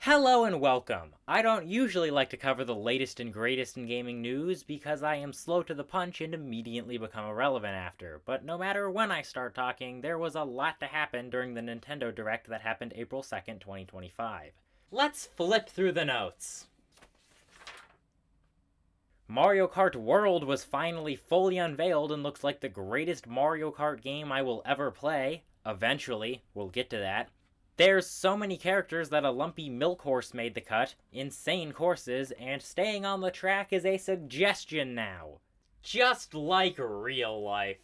Hello and welcome! I don't usually like to cover the latest and greatest in gaming news because I am slow to the punch and immediately become irrelevant after, but no matter when I start talking, there was a lot to happen during the Nintendo Direct that happened April 2nd, 2025. Let's flip through the notes. Mario Kart World was finally fully unveiled and looks like the greatest Mario Kart game I will ever play. Eventually, we'll get to that. There's so many characters that a lumpy milk horse made the cut, insane courses, and staying on the track is a suggestion now. Just like real life.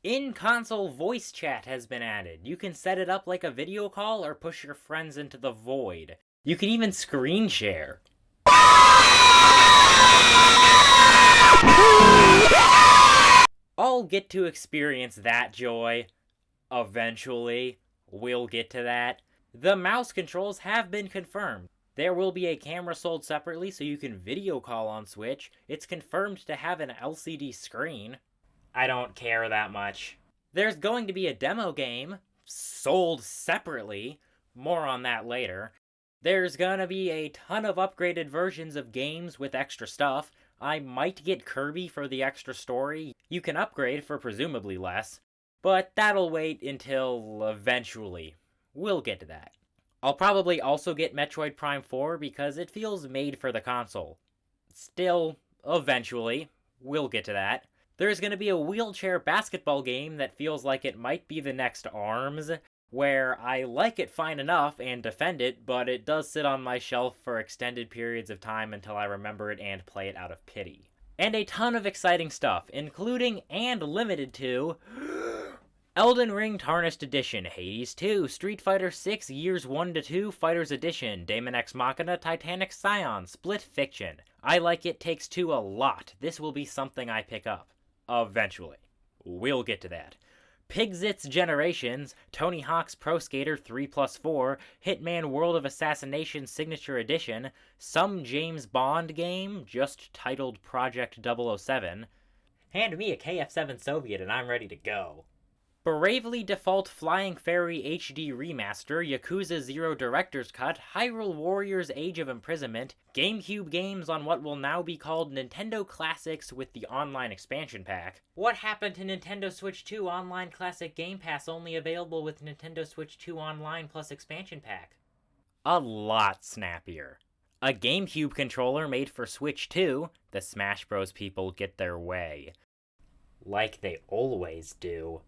In-console voice chat has been added. You can set it up like a video call or push your friends into the void. You can even screen share. I'll get to experience that joy. Eventually. We'll get to that. The mouse controls have been confirmed. There will be a camera sold separately so you can video call on Switch. It's confirmed to have an LCD screen. I don't care that much. There's going to be a demo game, sold separately. More on that later. There's gonna be a ton of upgraded versions of games with extra stuff. I might get Kirby for the extra story. You can upgrade for presumably less. But that'll wait until eventually. We'll get to that. I'll probably also get Metroid Prime 4 because it feels made for the console. Still, eventually. We'll get to that. There's going to be a wheelchair basketball game that feels like it might be the next ARMS, where I like it fine enough and defend it, but it does sit on my shelf for extended periods of time until I remember it and play it out of pity. And a ton of exciting stuff, including and limited to Elden Ring Tarnished Edition, Hades 2, Street Fighter 6 Years 1 to 2 Fighters Edition, Daemon X Machina, Titanic Scion, Split Fiction. I Like It Takes Two a lot. This will be something I pick up. Eventually. We'll get to that. Pigzits Generations, Tony Hawk's Pro Skater 3+4, Hitman World of Assassination Signature Edition, some James Bond game, just titled Project 007. Hand me a KF-7 Soviet and I'm ready to go. Bravely Default Flying Fairy HD Remaster, Yakuza 0 Director's Cut, Hyrule Warriors Age of Imprisonment, GameCube games on what will now be called Nintendo Classics with the online expansion pack. What happened to Nintendo Switch 2 Online Classic Game Pass only available with Nintendo Switch 2 Online plus expansion pack? A lot snappier. A GameCube controller made for Switch 2, the Smash Bros. People get their way. Like they always do.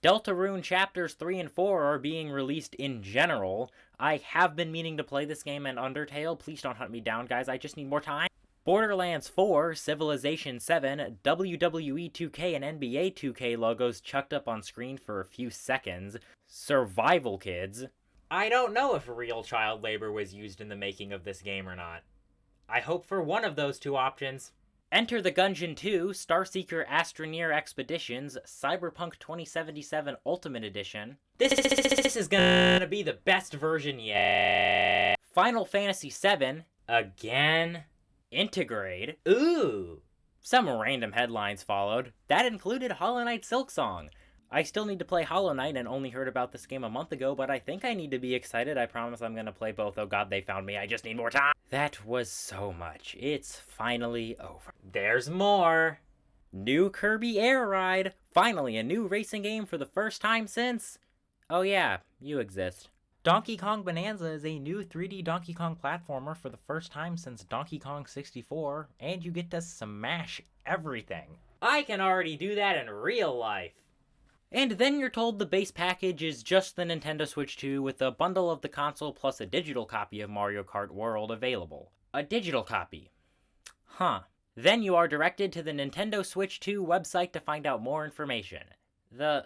Deltarune Chapters 3 and 4 are being released in general. I have been meaning to play this game and Undertale. Please don't hunt me down, guys. I just need more time. Borderlands 4, Civilization 7, WWE 2K and NBA 2K logos chucked up on screen for a few seconds. Survival Kids. I don't know if real child labor was used in the making of this game or not. I hope for one of those two options. Enter the Gungeon 2, Starseeker Astroneer Expeditions, Cyberpunk 2077 Ultimate Edition. This is gonna be the best version yet. Final Fantasy VII, again. Intergrade. Ooh. Some random headlines followed. That included Hollow Knight Silksong. I still need to play Hollow Knight and only heard about this game a month ago, but I think I need to be excited. I promise I'm gonna play both. Oh god, they found me. I just need more time. That was so much. It's finally over. There's more. New Kirby Air Ride. Finally, a new racing game for the first time since... Oh yeah, you exist. Donkey Kong Bonanza is a new 3D Donkey Kong platformer for the first time since Donkey Kong 64, and you get to smash everything. I can already do that in real life. And then you're told the base package is just the Nintendo Switch 2 with a bundle of the console plus a digital copy of Mario Kart World available. A digital copy. Huh. Then you are directed to the Nintendo Switch 2 website to find out more information. The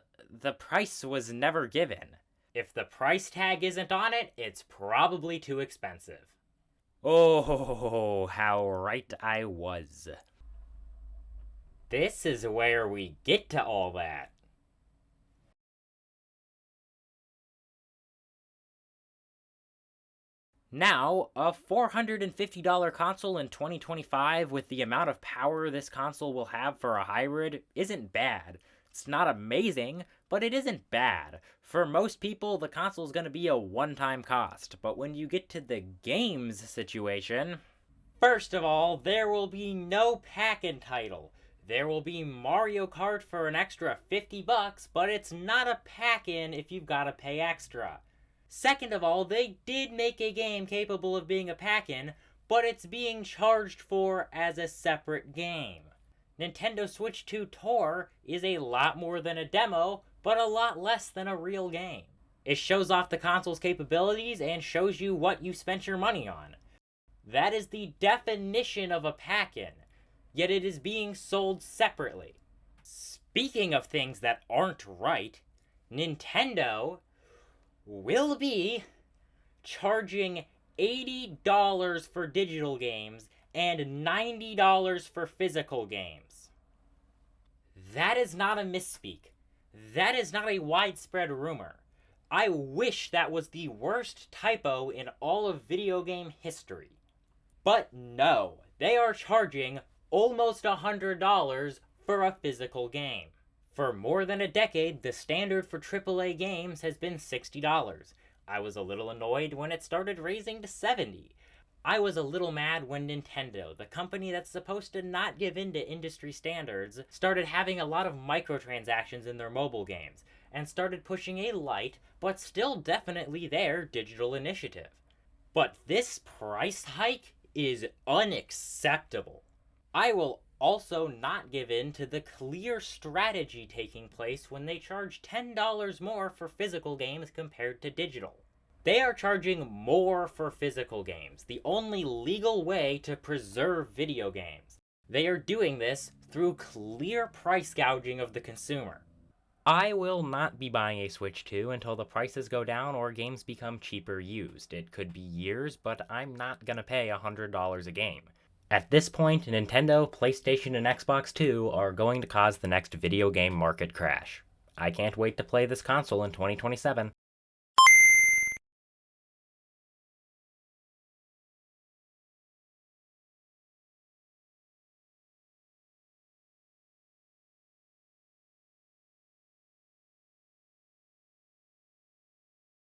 price was never given. If the price tag isn't on it, it's probably too expensive. Oh, how right I was. This is where we get to all that. Now, a $450 console in 2025 with the amount of power this console will have for a hybrid isn't bad. It's not amazing, but it isn't bad. For most people, the console is going to be a one-time cost, but when you get to the games situation, first of all, there will be no pack-in title. There will be Mario Kart for an extra $50, but it's not a pack-in if you've got to pay extra. Second of all, they did make a game capable of being a pack-in, but it's being charged for as a separate game. Nintendo Switch 2 Tour is a lot more than a demo, but a lot less than a real game. It shows off the console's capabilities and shows you what you spent your money on. That is the definition of a pack-in, yet it is being sold separately. Speaking of things that aren't right, Nintendo will be charging $80 for digital games and $90 for physical games. That is not a misspeak. That is not a widespread rumor. I wish that was the worst typo in all of video game history. But no, they are charging almost $100 for a physical game. For more than a decade, the standard for AAA games has been $60. I was a little annoyed when it started raising to $70. I was a little mad when Nintendo, the company that's supposed to not give in to industry standards, started having a lot of microtransactions in their mobile games, and started pushing a light, but still definitely their digital initiative. But this price hike is unacceptable. I will also not give in to the clear strategy taking place when they charge $10 more for physical games compared to digital. They are charging more for physical games, the only legal way to preserve video games. They are doing this through clear price gouging of the consumer. I will not be buying a Switch 2 until the prices go down or games become cheaper used. It could be years, but I'm not gonna pay $100 a game. At this point, Nintendo, PlayStation, and Xbox 2 are going to cause the next video game market crash. I can't wait to play this console in 2027.